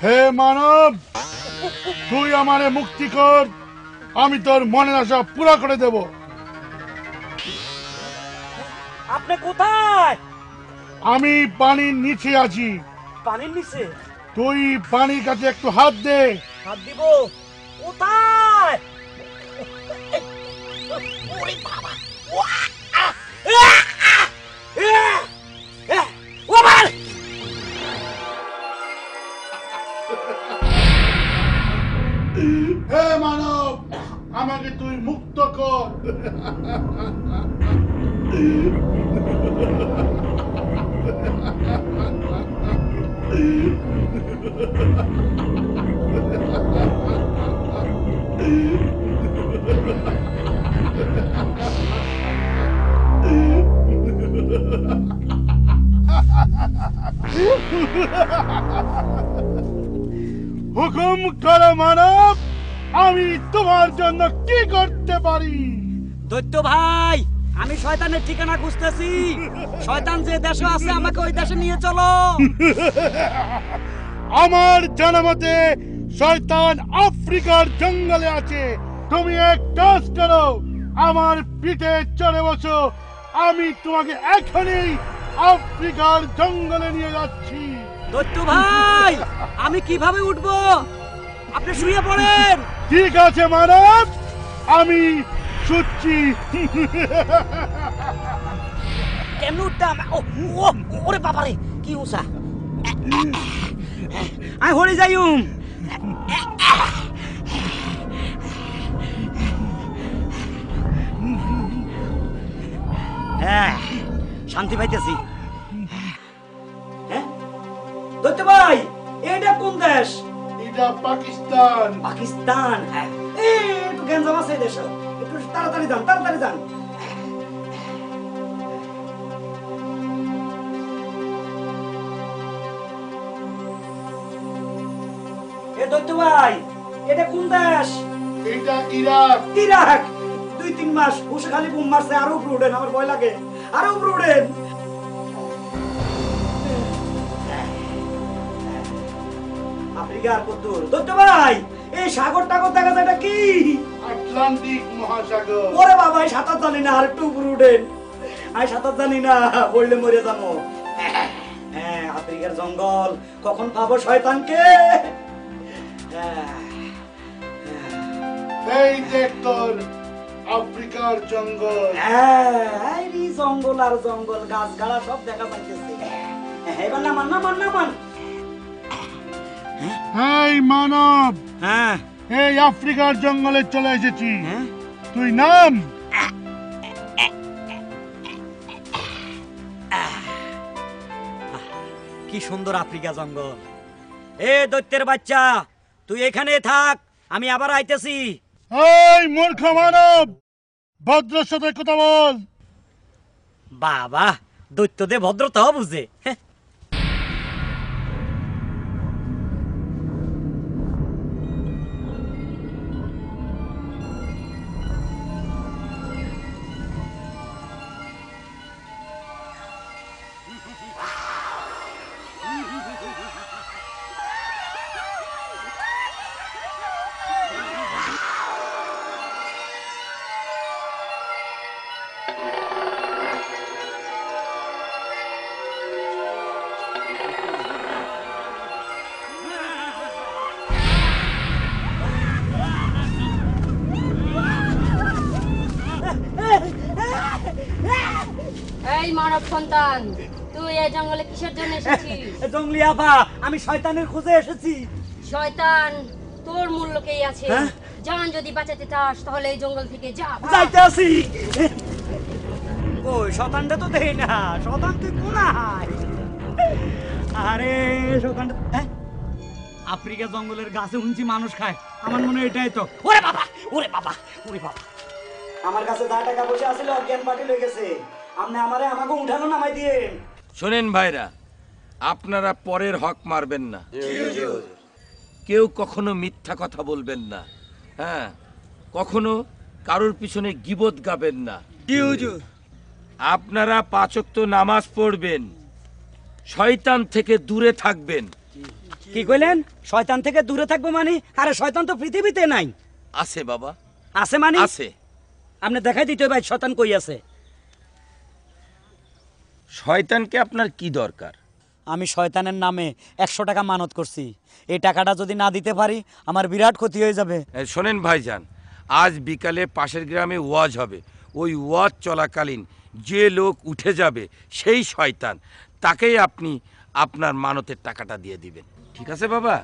হে মানব, তুই আমারে মুক্তি কর, আমি তোর মনের আশা পুরা করে দেব। আপনি কোথায়? আমি পানির নিচে আছি। পানির নিচে? তুই পানির কাছে একটু হাত দে। হাত দিব? কোথায়? ওরে বাবা! হে মানব, আমাকে তুই মুক্ত কর। হুকুম করো মানব, আমি তোমার জন্য কি করতে পারি? দৈত্য ভাই, আমি শয়তানের ঠিকানা খুঁজতেছি। শয়তান যে দেশে আছে আমাকে ওই দেশে নিয়ে চলো। আমার জানা মতে শয়তান আফ্রিকার জঙ্গলে আছে। তুমি এক কাজ করো, আমার পিঠে চড়ে বসো, আমি তোমাকে এখনই আফ্রিকার জঙ্গলে নিয়ে যাচ্ছি। দৈত্য ভাই, আমি কিভাবে উঠবো? আপনি শুয়ে পড়েন। ঠিক আছে মানব, আমি শুচ্ছি। কেমন উঠতাম? ওরে বাবারে, কি উঁচা! আমি হরে যাইম। হ্যাঁ, শান্তি পাইতেছি। দৈত্য ভাই, এটা কোন দেশ? এটা পাকিস্তান। পাকিস্তান? একটু গেঞ্জাম আছে দেশ, একটু তাড়াতাড়ি যান, তাড়াতাড়ি যান। এ দৈত্য ভাই, এটা কোন দেশ? এটা ইরাক। ইরাক? 2-3 মাস বসে খালি বুম মারছে। আরো উপরে উঠেন, আমার ভয় লাগে। আরো উপরে উঠেন। আফ্রিকার কদ্দুর। দৈত্য ভাই, এই সাগর টাগর দেখা যায়, এটা কি? আটলান্টিক মহাসাগর। ওরে বাবা, আমি সাঁতার জানি না, আর একটু উপরে উঠেন। আমি সাঁতার জানি না, পড়লে মরে যাবো। হ্যাঁ, আফ্রিকার জঙ্গল, কখন পাবো শয়তানকে? এই দেখ তোর আফ্রিকার জঙ্গল। হ্যাঁ, এই জঙ্গল আর জঙ্গল, গাছ গাড়া সব দেখা পাইতেছে। এবার নামান, নামান, নামান। এই মানব, হ্যাঁ, এই আফ্রিকার জঙ্গলে চলে এসেছি, তুই নাম। কি সুন্দর আফ্রিকা জঙ্গল। এ দৈত্যের বাচ্চা, তুই এখানে থাক, আমি আবার আইতেছি। এই মূর্খ মানব, ভদ্রের সাথে কথা বল। বাবা, দৈত্যদের ভদ্রতাও বুঝে। এই মানব সন্তান, তুই এই জঙ্গলে কিসের জন্য এসেছিস? জঙ্গলি আভা, আমি শয়তানের খোঁজে এসেছি। শয়তান তোর মূল্যকেই আছে। জান যদি বাঁচাতে চাস তাহলে এই জঙ্গল থেকে যা। যাইতে আসি। ওই শয়তানটা তো দেই না, শয়তান তুই কোনায়? আরে শয়তান, আফ্রিকা জঙ্গলের গাছে শুনছি মানুষ খায়, আমার মনে হয় এটাই তো। ওরে বাবা, ওরে বাবা, ওরে বাবা! আমার কাছে যা টাকা পয়সা আছিল অজ্ঞান পাটি হয়ে গেছে। আপনি আমাকে উঠানো নামাই দিয়ে। শোনেন ভাইরা, আপনারা পরের হক মারবেন না, কেউ কখনো মিথ্যা কথা বলবেন না, হ্যাঁ, কখনো কারোর পিছনে গীবত গাবেন না। আপনারা 5 ওয়াক্ত নামাজ পড়বেন, শয়তান থেকে দূরে থাকবেন, কি কইলেন? শয়তান থেকে দূরে থাকবো মানে? আরে শয়তান তো পৃথিবীতে নাই। আছে বাবা, আছে মানে? আছে। আপনি দেখাই দিতে ভাই শয়তান কই আছে। শয়তানকে আপনার কি দরকার? আমি শয়তানের নামে 100 টাকা মানত করছি, এই টাকাটা যদি না দিতে পারি আমার বিরাট ক্ষতি হয়ে যাবে। শোনেন ভাইজান, আজ বিকালে পাশের গ্রামে ওয়াজ হবে। ওই ওয়াজ চলাকালীন যে লোক উঠে যাবে সেই শয়তান, তাকেই আপনি আপনার মানতের টাকাটা দিয়ে দিবেন। ঠিক আছে বাবা?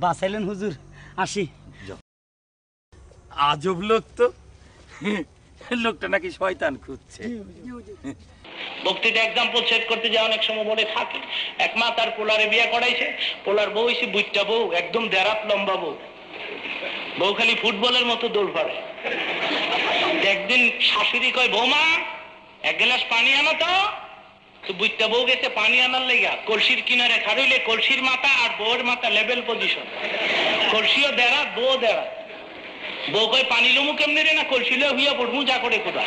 বাঁচাইলেন হুজুর, আসি। আজব লোক তো, লোকটা নাকি শয়তান খুঁজছে। বক্তৃতা এক্সাম্পল সেট করতে যায় অনেক সময় বলে থাকে, এক মা তার পোলারে বিয়ে করাইছে, পোলার বউ হইছে বুইটা বউ, একদম দেরাত লম্বা বউ, বউ খালি ফুটবলের মতো দৌড় পারে। একদিন শাশুড়ি কয়, বৌমা এক গ্লাস পানি আনো তো। বুইটা বউ গেছে পানি আনার লেগা, কলসির কিনারে খাড়ইলে কলসির মাথা আর বউয়ের মাথা লেভেল পজিশন, কলসিও দেরাত বউ দেরাত। বউ কয়, পানি লমু কেমনে রে? না কলসি লয়ে হুইয়া পড়মু, যা করে কোথা।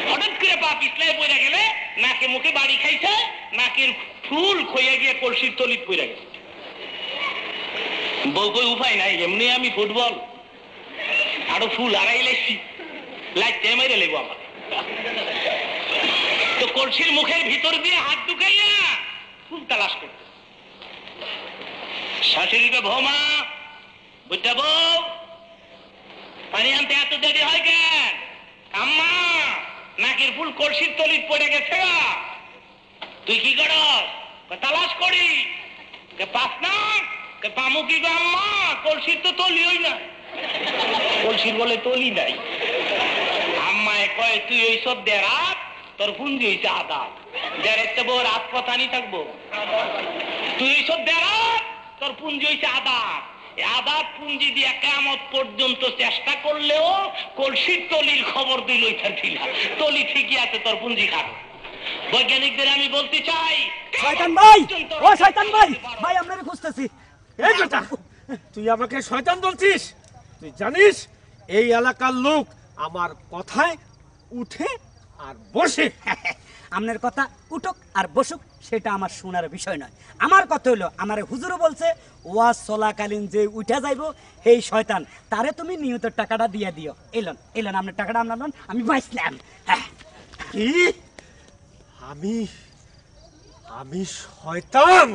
হঠাৎ করে পা পিছলায় পড়ে গেলে নাকে মুখে বাড়ি খাইছে, নাকের ফুল খইয়া গিয়ে কলসির তলিত পড়ে গেছে। বউ কই, উপায় নাই, এমনি আমি ফুটবল আরো ফুল আড়াই লাইছি, লাইতে মেরে লেবো আমার। তো কলসির মুখের ভিতর দিয়ে হাত ঢুকাইয়া ফুল তালাশ করতে। শাশুড়িকে, বৌমা বুঝটা বউ পানি আনতে এত দেরি হয় কেন? আম্মা নাকের ফুল কলসির তলিত পড়ে গেছে, তুই কি করস? তালাশ করি। পাস না পামু কি গো আম্মা? কলসির তো তলিই না। কলসির বলে তলি নাই। আম্মায় কয়, তুই ওইসব দেরাত, তোর পুঞ্জি হয়েছে আদাত। দেড়েতে বউ রাত কথানি থাকবো। তুই ওইসব দেরাত, তোর পুঞ্জি হয়েছে আদাত। আদাত পুঞ্জি দিয়ে কিয়ামত পর্যন্ত চেষ্টা করলেও কলসির তলির খবর দিল তলি ঠিকই আছে, তোর পুঞ্জি খাটো। বৈজ্ঞানিকদের আমি বলতে চাই, শয়তান ভাই, ও শয়তান ভাই, ভাই আপনারে খুঁজতেছি। এই বেটা, তুই আমাকে শয়তান বলছিস? তুই জানিস এই এলাকার লোক আমার কথায় উঠে আর বসে। আপনার কথা উঠুক আর বসুক সেটা আমার শোনার বিষয় নয়। আমার কথা হলো, আমার হুজুরও বলছে ওয়াজ চলাকালীন যে উঠে যাইবো এই শয়তান, তারে তুমি নিয়তের টাকাটা দিয়ে দিও। এলেন এলেন আপনার টাকাটা আপনার লন, আমি বাঁচলাম। কি? আমি শয়তান?